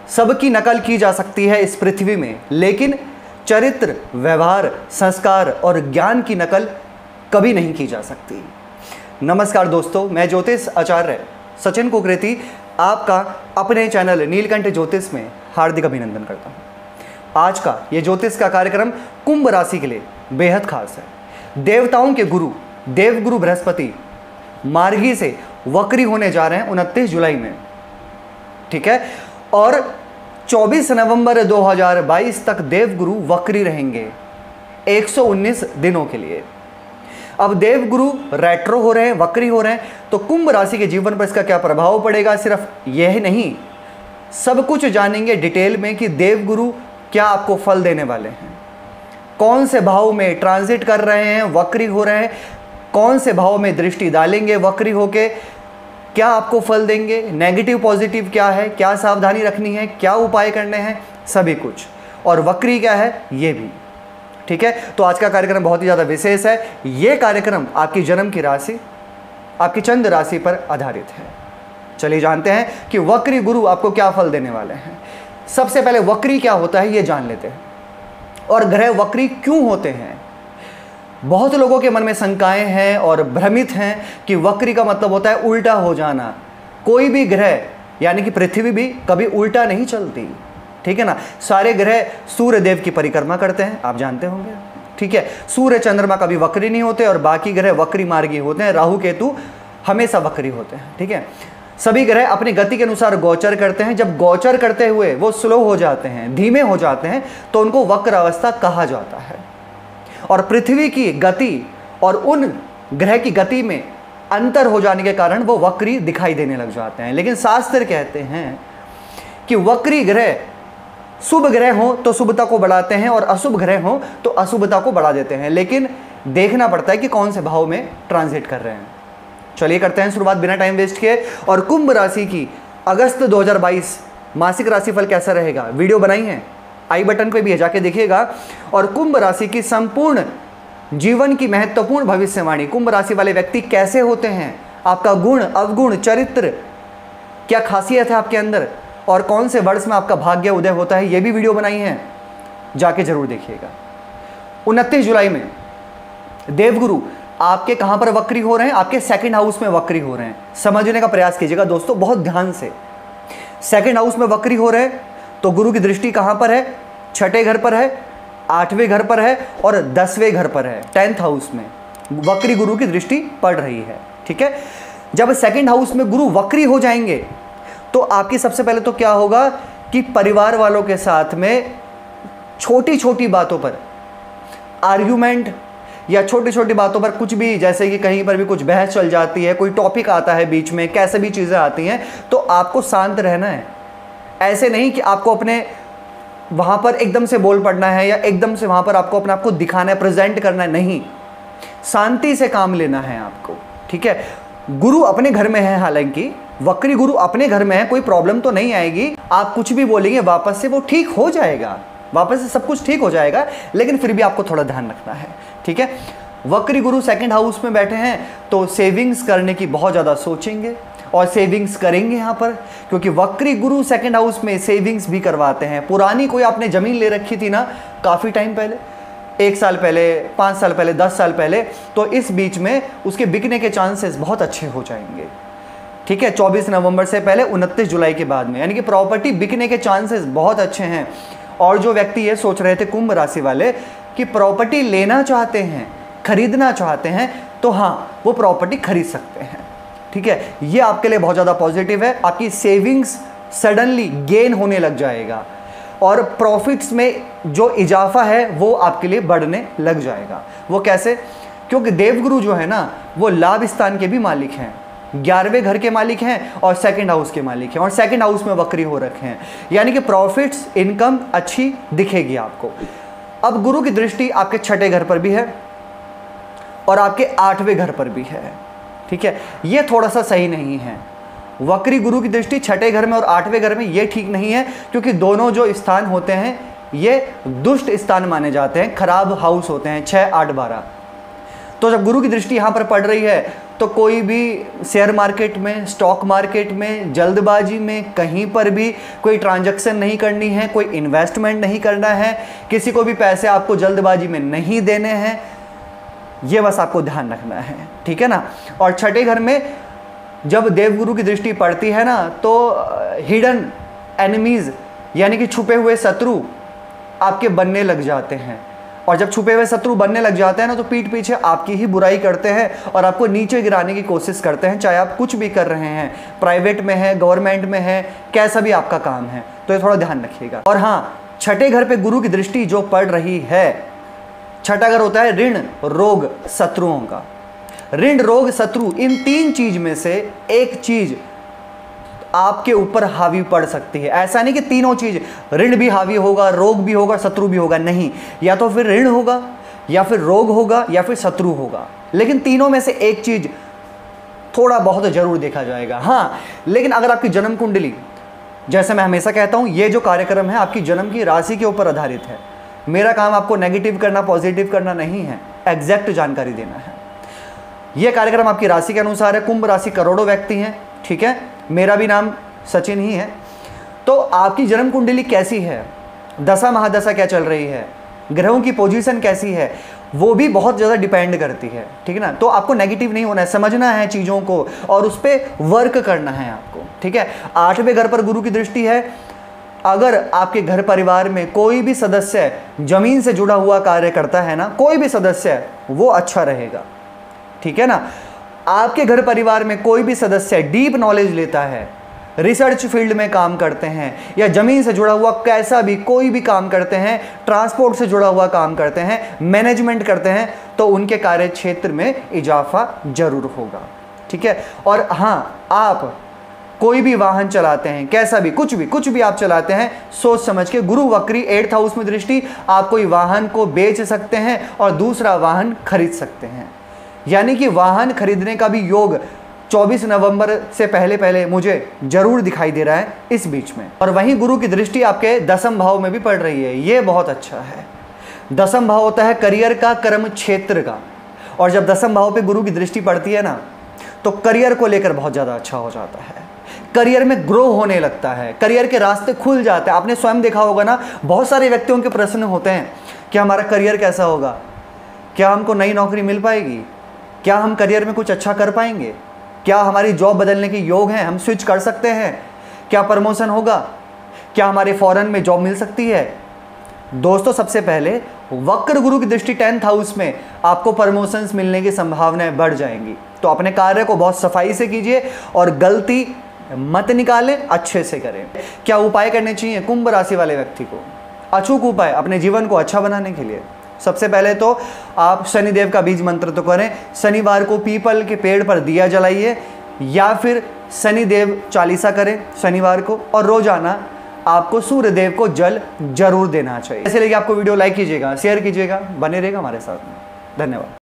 सबकी नकल की जा सकती है इस पृथ्वी में, लेकिन चरित्र, व्यवहार, संस्कार और ज्ञान की नकल कभी नहीं की जा सकती। नमस्कार दोस्तों, मैं ज्योतिष आचार्य सचिन कुकरेती आपका अपने चैनल नीलकंठ ज्योतिष में हार्दिक अभिनंदन करता हूँ। आज का ये ज्योतिष का कार्यक्रम कुंभ राशि के लिए बेहद खास है। देवताओं के गुरु देवगुरु बृहस्पति मार्गी से वक्री होने जा रहे हैं 29 जुलाई में, ठीक है, और 24 नवंबर 2022 तक देवगुरु वक्री रहेंगे 119 दिनों के लिए। अब देवगुरु रेट्रो हो रहे हैं, वक्री हो रहे हैं, तो कुंभ राशि के जीवन पर इसका क्या प्रभाव पड़ेगा, सिर्फ यह नहीं, सब कुछ जानेंगे डिटेल में कि देवगुरु क्या आपको फल देने वाले हैं, कौन से भाव में ट्रांजिट कर रहे हैं, वक्री हो रहे हैं, कौन से भाव में दृष्टि डालेंगे वक्री होके, क्या आपको फल देंगे, नेगेटिव पॉजिटिव क्या है, क्या सावधानी रखनी है, क्या उपाय करने हैं, सभी कुछ, और वक्री क्या है ये भी, ठीक है। तो आज का कार्यक्रम बहुत ही ज़्यादा विशेष है। ये कार्यक्रम आपकी जन्म की राशि, आपकी चंद्र राशि पर आधारित है। चलिए जानते हैं कि वक्री गुरु आपको क्या फल देने वाले हैं। सबसे पहले वक्री क्या होता है ये जान लेते हैं, और ग्रह वक्री क्यों होते हैं। बहुत लोगों के मन में शंकाएं हैं और भ्रमित हैं कि वक्री का मतलब होता है उल्टा हो जाना। कोई भी ग्रह यानी कि पृथ्वी भी कभी उल्टा नहीं चलती, ठीक है ना। सारे ग्रह सूर्य देव की परिक्रमा करते हैं, आप जानते होंगे, ठीक है। सूर्य चंद्रमा कभी वक्री नहीं होते और बाकी ग्रह वक्री मार्गी होते हैं। राहु केतु हमेशा वक्री होते हैं, ठीक है। सभी ग्रह अपनी गति के अनुसार गोचर करते हैं। जब गोचर करते हुए वो स्लो हो जाते हैं, धीमे हो जाते हैं, तो उनको वक्र अवस्था कहा जाता है। और पृथ्वी की गति और उन ग्रह की गति में अंतर हो जाने के कारण वो वक्री दिखाई देने लग जाते हैं। लेकिन शास्त्र कहते हैं कि वक्री ग्रह शुभ ग्रह हो तो शुभता को बढ़ाते हैं और अशुभ ग्रह हो तो अशुभता को बढ़ा देते हैं, लेकिन देखना पड़ता है कि कौन से भाव में ट्रांजिट कर रहे हैं। चलिए करते हैं शुरुआत बिना टाइम वेस्ट किए। और कुंभ राशि की अगस्त 2022 मासिक राशिफल कैसा रहेगा, वीडियो बनाई है, आई बटन पे भी है, जाके देखिएगा। और कुंभ राशि की संपूर्ण जीवन की महत्वपूर्ण भविष्यवाणी, कुंभ राशि वाले व्यक्ति कैसे होते हैं, आपका गुण अवगुण चरित्र, क्या खासियत है आपके अंदर, और कौन से वर्ष में आपका भाग्य उदय होता है, ये भी वीडियो बनाई है, जाके जरूर देखिएगा। 29 जुलाई में देवगुरु आपके कहां पर वक्री हो रहे हैं, आपके सेकंड हाउस में वक्री हो रहे हैं। समझने का प्रयास कीजिएगा दोस्तों बहुत ध्यान से। सेकंड हाउस में वक्री हो रहे हैं तो गुरु की दृष्टि कहां पर है, छठे घर पर है, आठवें घर पर है और 10वें घर पर है। 10th हाउस में वक्री गुरु की दृष्टि पड़ रही है, ठीक है। जब सेकंड हाउस में गुरु वक्री हो जाएंगे तो आपकी सबसे पहले तो क्या होगा कि परिवार वालों के साथ में छोटी छोटी बातों पर आर्ग्यूमेंट या छोटी छोटी बातों पर कुछ भी, जैसे कि कहीं पर भी कुछ बहस चल जाती है, कोई टॉपिक आता है बीच में, कैसे भी चीज़ें आती हैं, तो आपको शांत रहना है। ऐसे नहीं कि आपको अपने वहाँ पर एकदम से बोल पड़ना है या एकदम से वहाँ पर आपको अपने आप को दिखाना है, प्रेजेंट करना है, नहीं, शांति से काम लेना है आपको, ठीक है। गुरु अपने घर में है, हालांकि वक्री गुरु अपने घर में है, कोई प्रॉब्लम तो नहीं आएगी। आप कुछ भी बोलेंगे वापस से वो ठीक हो जाएगा, वापस से सब कुछ ठीक हो जाएगा, लेकिन फिर भी आपको थोड़ा ध्यान रखना है, ठीक है। वक्री गुरु सेकंड हाउस में बैठे हैं तो सेविंग्स करने की बहुत ज़्यादा सोचेंगे और सेविंग्स करेंगे यहाँ पर, क्योंकि वक्री गुरु सेकंड हाउस में सेविंग्स भी करवाते हैं। पुरानी कोई आपने ज़मीन ले रखी थी ना काफ़ी टाइम पहले, 1 साल पहले, 5 साल पहले, 10 साल पहले, तो इस बीच में उसके बिकने के चांसेस बहुत अच्छे हो जाएंगे, ठीक है। 24 नवंबर से पहले 29 जुलाई के बाद में, यानी कि प्रॉपर्टी बिकने के चांसेस बहुत अच्छे हैं। और जो व्यक्ति ये सोच रहे थे कुंभ राशि वाले कि प्रॉपर्टी लेना चाहते हैं, खरीदना चाहते हैं, तो हाँ वो प्रॉपर्टी खरीद सकते हैं, ठीक है। ये आपके लिए बहुत ज़्यादा पॉजिटिव है। आपकी सेविंग्स सडनली गेन होने लग जाएगा और प्रॉफिट्स में जो इजाफा है वो आपके लिए बढ़ने लग जाएगा। वो कैसे, क्योंकि देवगुरु जो है ना वो लाभ स्थान के भी मालिक हैं, 11वें घर के मालिक हैं और सेकंड हाउस के मालिक हैं, और सेकंड हाउस में वक्री हो रखे हैं, यानी कि प्रॉफिट्स इनकम अच्छी दिखेगी आपको। अब गुरु की दृष्टि आपके छठे घर पर भी है और आपके 8वें घर पर भी है, ठीक है। ये थोड़ा सा सही नहीं है। वक्री गुरु की दृष्टि छठे घर में और 8वें घर में ये ठीक नहीं है, क्योंकि दोनों जो स्थान होते हैं ये दुष्ट स्थान माने जाते हैं, खराब हाउस होते हैं, 6, 8, 12। तो जब गुरु की दृष्टि यहाँ पर पड़ रही है तो कोई भी शेयर मार्केट में, स्टॉक मार्केट में, जल्दबाजी में कहीं पर भी कोई ट्रांजैक्शन नहीं करनी है, कोई इन्वेस्टमेंट नहीं करना है, किसी को भी पैसे आपको जल्दबाजी में नहीं देने हैं, ये बस आपको ध्यान रखना है, ठीक है ना। और छठे घर में जब देवगुरु की दृष्टि पड़ती है ना, तो हिडन एनिमीज यानी कि छुपे हुए शत्रु आपके बनने लग जाते हैं। और जब छुपे हुए शत्रु बनने लग जाते हैं ना, तो पीठ पीछे आपकी ही बुराई करते हैं और आपको नीचे गिराने की कोशिश करते हैं, चाहे आप कुछ भी कर रहे हैं, प्राइवेट में है, गवर्नमेंट में है, कैसा भी आपका काम है। तो ये थोड़ा ध्यान रखिएगा। और हाँ, छठे घर पे गुरु की दृष्टि जो पड़ रही है, छठा घर होता है ऋण, रोग, शत्रुओं का। ऋण, रोग, शत्रु, इन तीन चीज में से एक चीज आपके ऊपर हावी पड़ सकती है। ऐसा नहीं कि तीनों चीज, ऋण भी हावी होगा, रोग भी होगा, शत्रु भी होगा, नहीं। या तो फिर ऋण होगा, या फिर रोग होगा, या फिर शत्रु होगा, लेकिन तीनों में से एक चीज थोड़ा बहुत जरूर देखा जाएगा। हाँ, लेकिन अगर आपकी जन्म कुंडली, जैसे मैं हमेशा कहता हूं, ये जो कार्यक्रम है आपकी जन्म की राशि के ऊपर आधारित है। मेरा काम आपको नेगेटिव करना, पॉजिटिव करना नहीं है, एग्जैक्ट जानकारी देना है। यह कार्यक्रम आपकी राशि के अनुसार है। कुंभ राशि करोड़ों व्यक्ति हैं, ठीक है, मेरा भी नाम सचिन ही है। तो आपकी जन्म कुंडली कैसी है, दशा महादशा क्या चल रही है, ग्रहों की पोजीशन कैसी है, वो भी बहुत ज़्यादा डिपेंड करती है, ठीक है ना। तो आपको नेगेटिव नहीं होना है, समझना है चीज़ों को और उस पर वर्क करना है आपको, ठीक है। आठवें घर पर गुरु की दृष्टि है। अगर आपके घर परिवार में कोई भी सदस्य जमीन से जुड़ा हुआ कार्य करता है ना, कोई भी सदस्य, वो अच्छा रहेगा, ठीक है ना। आपके घर परिवार में कोई भी सदस्य डीप नॉलेज लेता है, रिसर्च फील्ड में काम करते हैं, या जमीन से जुड़ा हुआ कैसा भी कोई भी काम करते हैं, ट्रांसपोर्ट से जुड़ा हुआ काम करते हैं, मैनेजमेंट करते हैं, तो उनके कार्य क्षेत्र में इजाफा जरूर होगा, ठीक है। और हाँ, आप कोई भी वाहन चलाते हैं, कैसा भी कुछ भी आप चलाते हैं, सोच समझ के, गुरु वक्री 8th हाउस में दृष्टि, आप कोई वाहन को बेच सकते हैं और दूसरा वाहन खरीद सकते हैं। यानी कि वाहन खरीदने का भी योग 24 नवंबर से पहले मुझे जरूर दिखाई दे रहा है इस बीच में। और वहीं गुरु की दृष्टि आपके दसम भाव में भी पड़ रही है, ये बहुत अच्छा है। दसम भाव होता है करियर का, कर्म क्षेत्र का। और जब दसम भाव पे गुरु की दृष्टि पड़ती है ना, तो करियर को लेकर बहुत ज़्यादा अच्छा हो जाता है, करियर में ग्रो होने लगता है, करियर के रास्ते खुल जाते हैं। आपने स्वयं देखा होगा ना, बहुत सारे व्यक्तियों के प्रश्न होते हैं कि हमारा करियर कैसा होगा, क्या हमको नई नौकरी मिल पाएगी, क्या हम करियर में कुछ अच्छा कर पाएंगे, क्या हमारी जॉब बदलने के योग हैं, हम स्विच कर सकते हैं, क्या प्रमोशन होगा, क्या हमारे फॉरेन में जॉब मिल सकती है। दोस्तों, सबसे पहले वक्र गुरु की दृष्टि 10th हाउस में, आपको प्रमोशंस मिलने की संभावनाएं बढ़ जाएंगी। तो अपने कार्य को बहुत सफाई से कीजिए और गलती मत निकालें, अच्छे से करें। क्या उपाय करने चाहिए कुंभ राशि वाले व्यक्ति को? अचूक उपाय अपने जीवन को अच्छा बनाने के लिए, सबसे पहले तो आप शनिदेव का बीज मंत्र तो करें। शनिवार को पीपल के पेड़ पर दिया जलाइए, या फिर शनिदेव चालीसा करें शनिवार को, और रोजाना आपको सूर्य देव को जल जरूर देना चाहिए। इसलिए आपको वीडियो लाइक कीजिएगा, शेयर कीजिएगा, बने रहेगा हमारे साथ में। धन्यवाद।